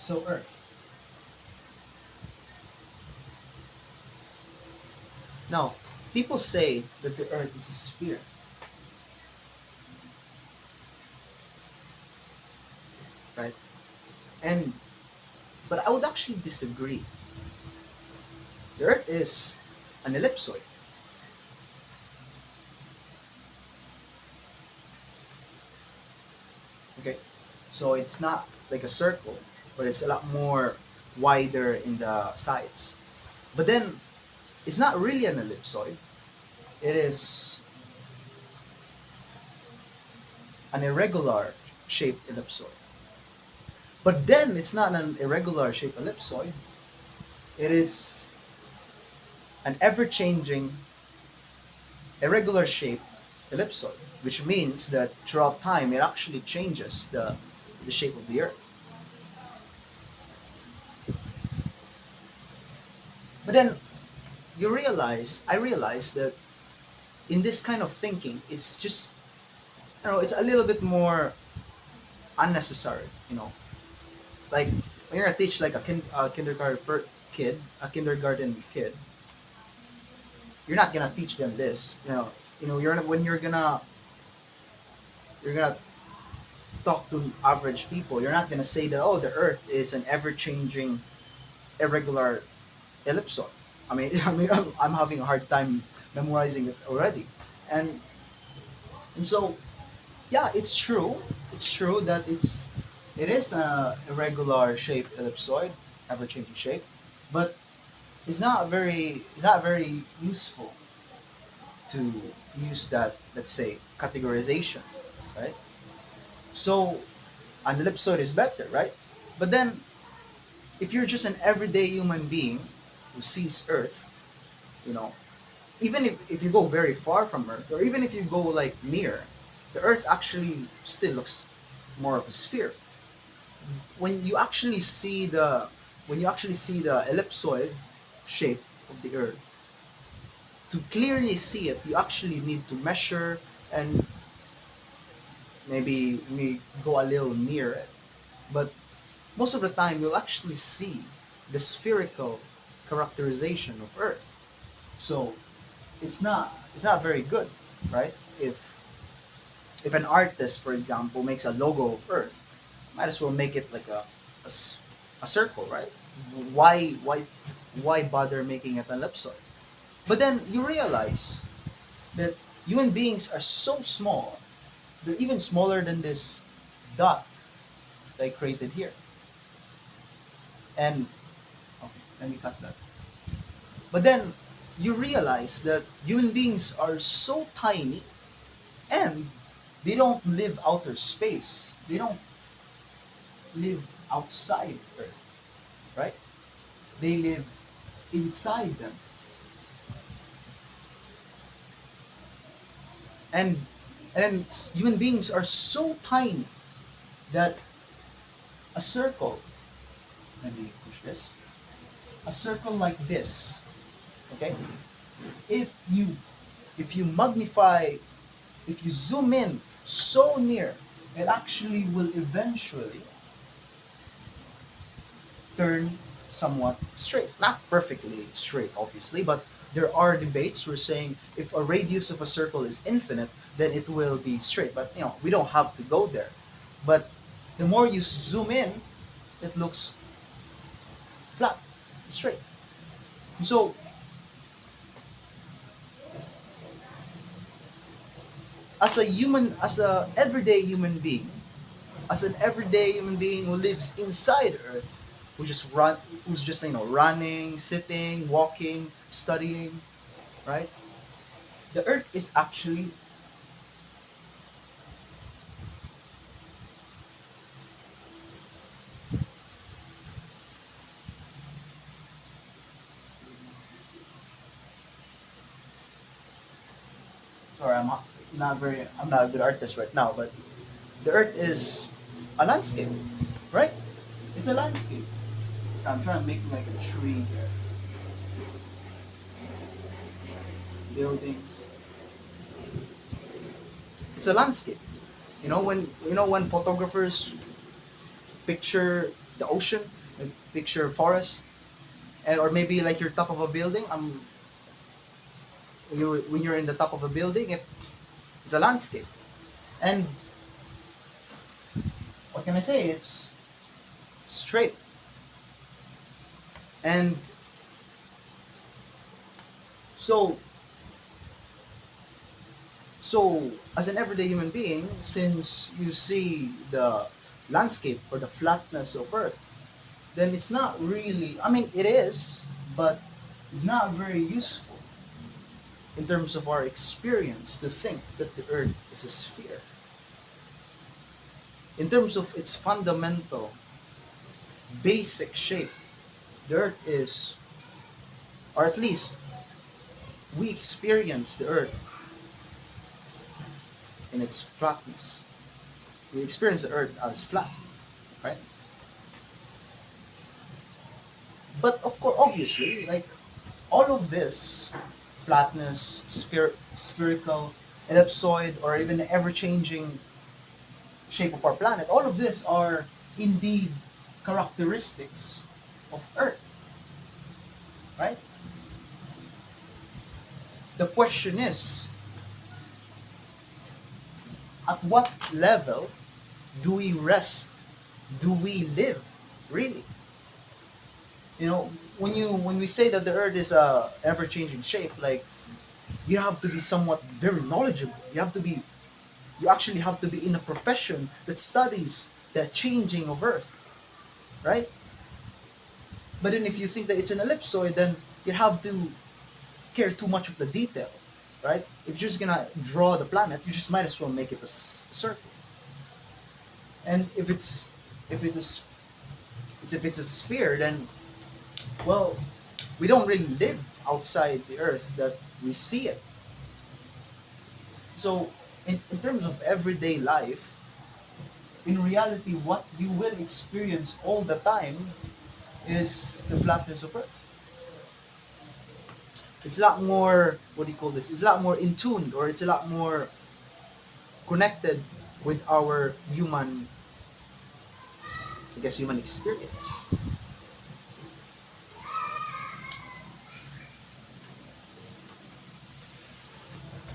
So Earth. Now, people say that the Earth is a sphere, right? And but I would actually disagree. The Earth is an ellipsoid. Okay, so it's not like a circle, but it's a lot more wider in the sides. But then it's not really an ellipsoid. It is an irregular shaped ellipsoid. But then it's not an irregular shaped ellipsoid. It is an ever changing irregular shaped ellipsoid, which means that throughout time it actually changes the shape of the Earth. But then I realize that in this kind of thinking, it's just, it's a little bit more unnecessary, like when you're gonna teach like a kindergarten kid, you're not gonna teach them this, when you're gonna talk to average people, you're not gonna say that, oh, the Earth is an ever changing irregular ellipsoid. I'm having a hard time memorizing it already, and so yeah, it's true. It's true that it is a irregular shaped ellipsoid, ever changing shape, but it's not very useful to use that, let's say, categorization, right? So an ellipsoid is better, right? But then if you're just an everyday human being who sees Earth, you know, even if you go very far from Earth, or even if you go like near, the Earth actually still looks more of a sphere. When you actually see the ellipsoid shape of the Earth, to clearly see it, you actually need to measure and maybe go a little near it. But most of the time, you'll actually see the spherical characterization of Earth. So it's not very good, right? If an artist, for example, makes a logo of Earth, might as well make it like a circle, right? Why bother making it an ellipsoid? But then you realize that human beings are so small, they're even smaller than this dot that I created here. And okay, let me cut that. But then you realize that human beings are so tiny, and they don't live outer space. They don't live outside Earth, right? They live inside them. And and human beings are so tiny that a circle, let me push this, a circle like this, okay? If you if you magnify, if you zoom in so near, it actually will eventually turn somewhat straight. Not perfectly straight, obviously, but there are debates who are saying if a radius of a circle is infinite, then it will be straight. But we don't have to go there. But the more you zoom in, it looks flat, straight. So as a everyday human being, who lives inside Earth, who's just running, sitting, walking, studying, right? The Earth is actually, sorry, I'm not a good artist right now, but the Earth is a landscape, right? It's a landscape. I'm trying to make like a tree here, buildings. It's a landscape. When photographers picture the ocean, like picture forest, and or maybe like you're top of a building. You when you're in the top of a building, it's a landscape. And what can I say? It's straight. And so so as an everyday human being, since you see the landscape or the flatness of Earth, then it's not really. I mean, it is, but it's not very useful in terms of our experience to think that the Earth is a sphere. In terms of its fundamental, basic shape, the Earth is, or at least we experience the Earth in its flatness. We experience the Earth as flat, right? But of course, obviously, like all of this flatness, spherical, ellipsoid, or even ever-changing shape of our planet, all of this are indeed characteristics of Earth, right? The question is, at what level do we rest? Do we live? Really? You know, when we say that the Earth is a ever-changing shape, like you have to be somewhat very knowledgeable. You actually have to be in a profession that studies the changing of Earth, right? But then if you think that it's an ellipsoid, then you have to care too much of the detail, right? If you're just gonna draw the planet, you just might as well make it a circle. And if it's a sphere, then well, we don't really live outside the Earth that we see it. So in terms of everyday life, in reality, what you will experience all the time is the flatness of Earth. It's a lot more, what do you call this? It's a lot more in tuned, or it's a lot more connected with our human, I guess, human experience.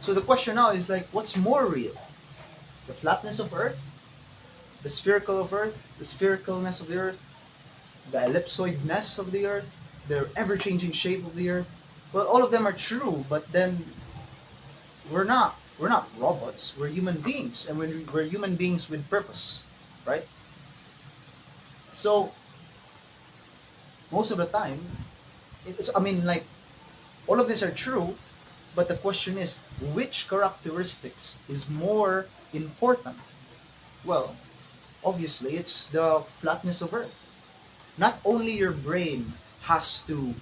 So the question now is like, what's more real? The flatness of Earth, the spherical of Earth, the sphericalness of the Earth, the ellipsoidness of the Earth, the ever-changing shape of the Earth. Well, all of them are true, but then we're not. We're not robots. We're human beings, and we're human beings with purpose, right? So most of the time, it's. I mean, like all of these are true, but the question is, which characteristics is more important? Well, obviously, it's the flatness of Earth. Not only your brain has to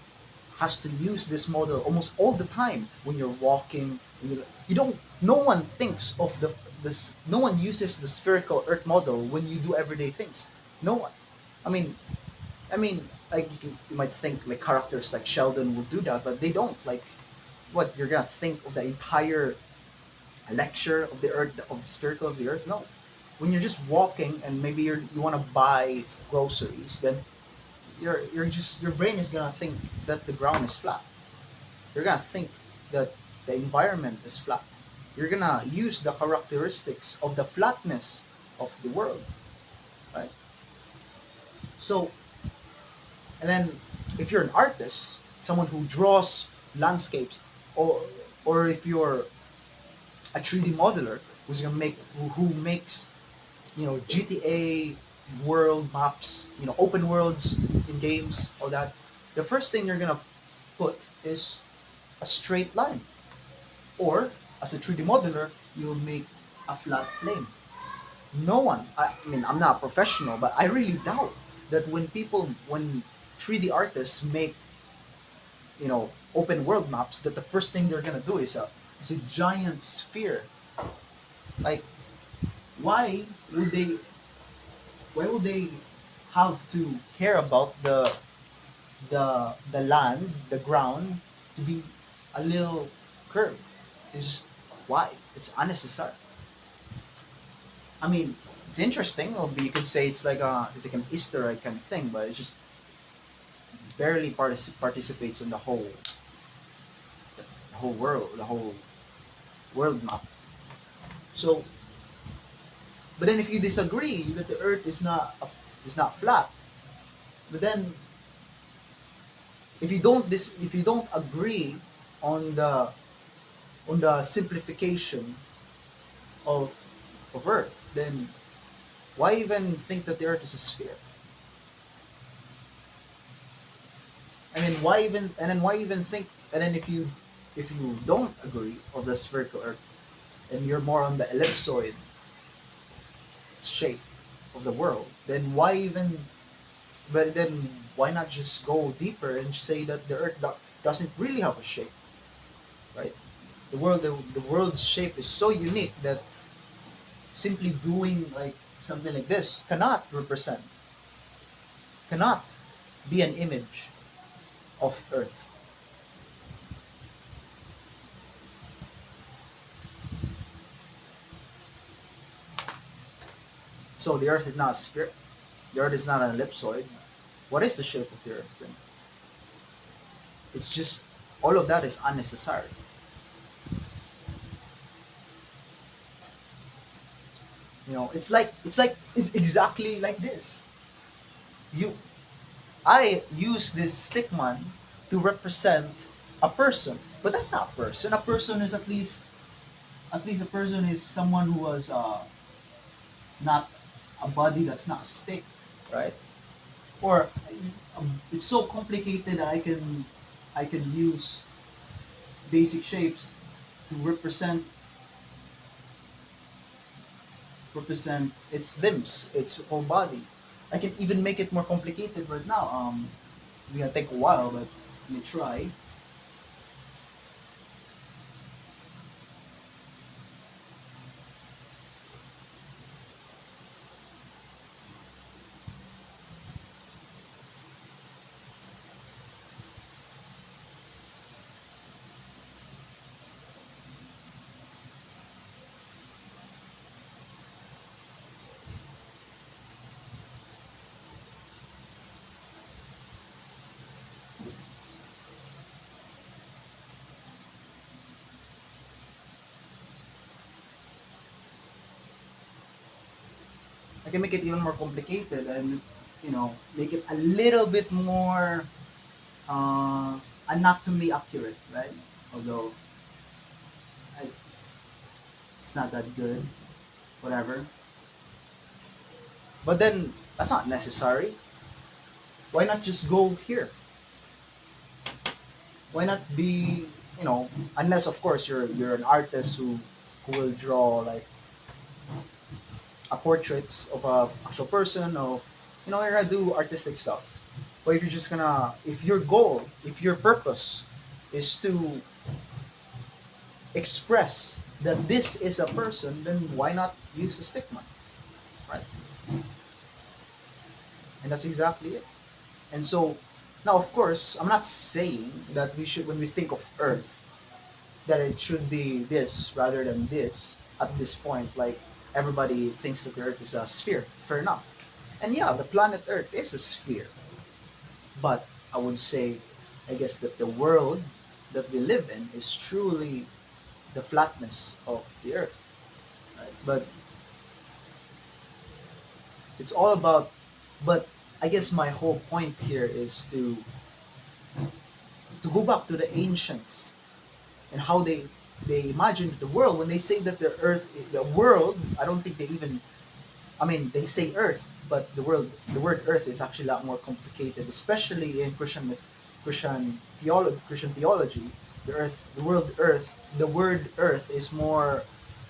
use this model almost all the time when you're walking. You don't. No one thinks of this. No one uses the spherical Earth model when you do everyday things. No one. I mean, I mean, like you might think like characters like Sheldon would do that, but they don't. Like, what you're gonna think of the entire lecture of the Earth, of the spherical of the Earth? No. When you're just walking and maybe you want to buy groceries, then your brain is gonna think that the ground is flat. You're gonna think that the environment is flat. You're gonna use the characteristics of the flatness of the world, right? So, and then if you're an artist, someone who draws landscapes, or if you're a 3D modeler who makes GTA world maps, open worlds in games, all that. The first thing you're gonna put is a straight line, or as a 3D modeler, you'll make a flat plane. No one, I mean, I'm not a professional, but I really doubt that when 3D artists make, open world maps, that the first thing they're gonna do is a giant sphere. Like, why would they why would they have to care about the land, the ground, to be a little curved? It's just, why? It's unnecessary. I mean, It's interesting. Or you could say it's like an Easter egg kind of thing, but it just barely participates in the whole world map. So, but then if you disagree that the Earth is not flat, but then if you don't agree on the simplification of Earth, then why even think that the Earth is a sphere? I mean, why even think? And then if you don't agree of the spherical Earth, and you're more on the ellipsoid shape of the world, then why even? But then why not just go deeper and say that the Earth doesn't really have a shape, right? The world's shape is so unique that simply doing like something like this cannot be an image of Earth. So the Earth is not a sphere. The Earth is not an ellipsoid. What is the shape of the Earth then? It's just all of that is unnecessary. It's exactly like this. You I use this stickman to represent a person, but that's not a person. A person is at least a person is someone who was not a body that's not a stick, right? Or it's so complicated that I can use basic shapes to represent its limbs, its whole body. I can even make it more complicated right now. It's gonna take a while, but let me try. I can make it even more complicated and make it a little bit more uh, anatomy accurate, right? Although I, it's not that good, whatever. But then that's not necessary. Why not just go here? Why not be, unless of course you're an artist who will draw like a portraits of a actual person of you're gonna do artistic stuff. But if you're just gonna if your goal, if your purpose is to express that this is a person, then why not use a stigma, right? And that's exactly it. And so now of course I'm not saying that we should when we think of Earth that it should be this rather than this at this point. Like everybody thinks that the Earth is a sphere. Fair enough. And yeah, the planet Earth is a sphere. But I would say, I guess that the world that we live in is truly the flatness of the Earth. Right? But it's all about. But I guess my whole point here is to go back to the ancients and how they imagined the world when they say that the world. I don't think they even. I mean, they say Earth, but the word Earth is actually a lot more complicated, especially in Christian theology. The word Earth is more.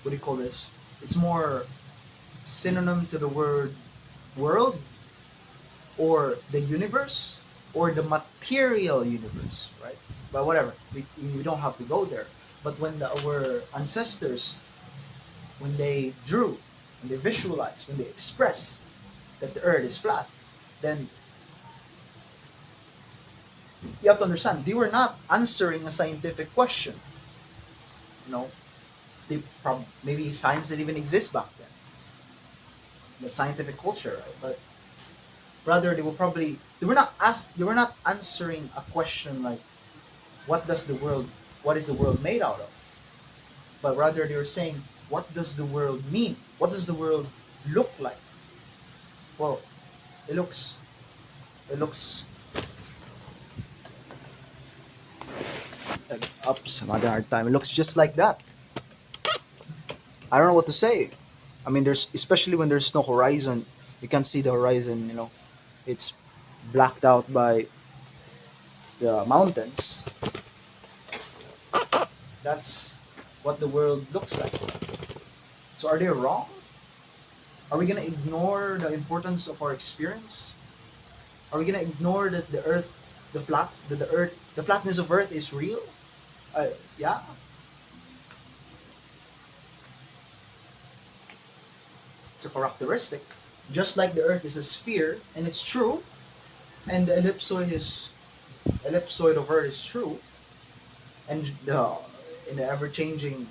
What do you call this? It's more synonym to the word world or the universe or the material universe, right? But whatever, we don't have to go there. But when our ancestors, when they drew, when they visualized, when they express that the earth is flat, then you have to understand they were not answering a scientific question. You know, maybe science didn't even exist back then. the scientific culture, right? But rather they were not answering a question like what does the world what is the world made out of, but rather they were saying what does the world mean, what does the world look like. Well, it looks it looks ups, I'm having a hard time. It looks just like that. I don't know what to say. I mean, there's especially when there's no horizon, you can't see the horizon. It's blacked out by the mountains. That's what the world looks like. So are they wrong? Are we gonna ignore the importance of our experience? Are we gonna ignore that the Earth, the flatness of Earth is real? Yeah, it's a characteristic. Just like the Earth is a sphere, and it's true, and the ellipsoid of Earth is true, and the ever-changing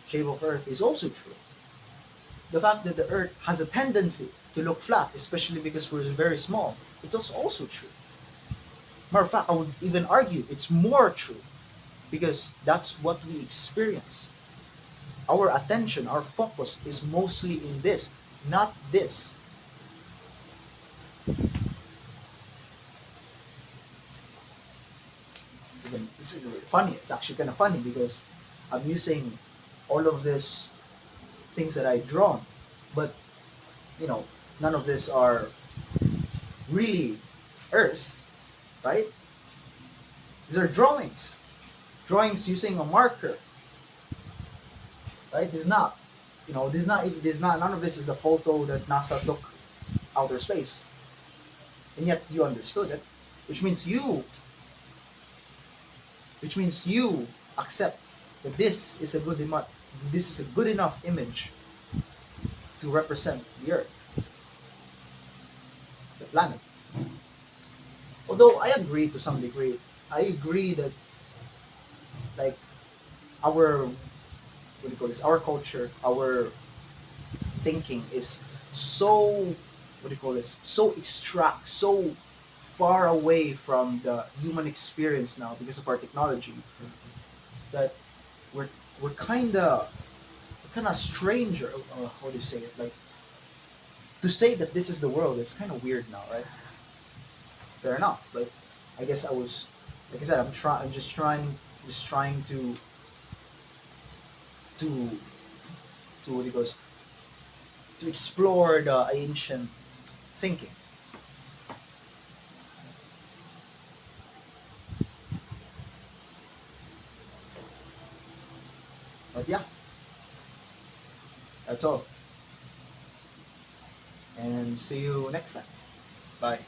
shape of Earth is also true. The fact that the Earth has a tendency to look flat, especially because we're very small, it is also true. Matter of fact, I would even argue it's more true because that's what we experience. Our attention, our focus is mostly in this, not this. It's funny. It's actually kind of funny because I'm using all of these things that I drawn, but you know, none of this are really Earth, right? These are drawings using a marker, right? This is not, none of this is the photo that NASA took outer space, and yet you understood it, which means you, which means you accept that this is a good enough image to represent the Earth, the planet. Although I agree to some degree, I agree that like our what do you call this? Our culture, our thinking is so what do you call this? So far away from the human experience now because of our technology that we're we're kind of stranger. How do you say it? Like to say that this is the world is kind of weird now, right? Fair enough, but I guess like I said, I'm just trying to what it goes to explore the ancient thinking. But yeah, that's all, and see you next time. Bye.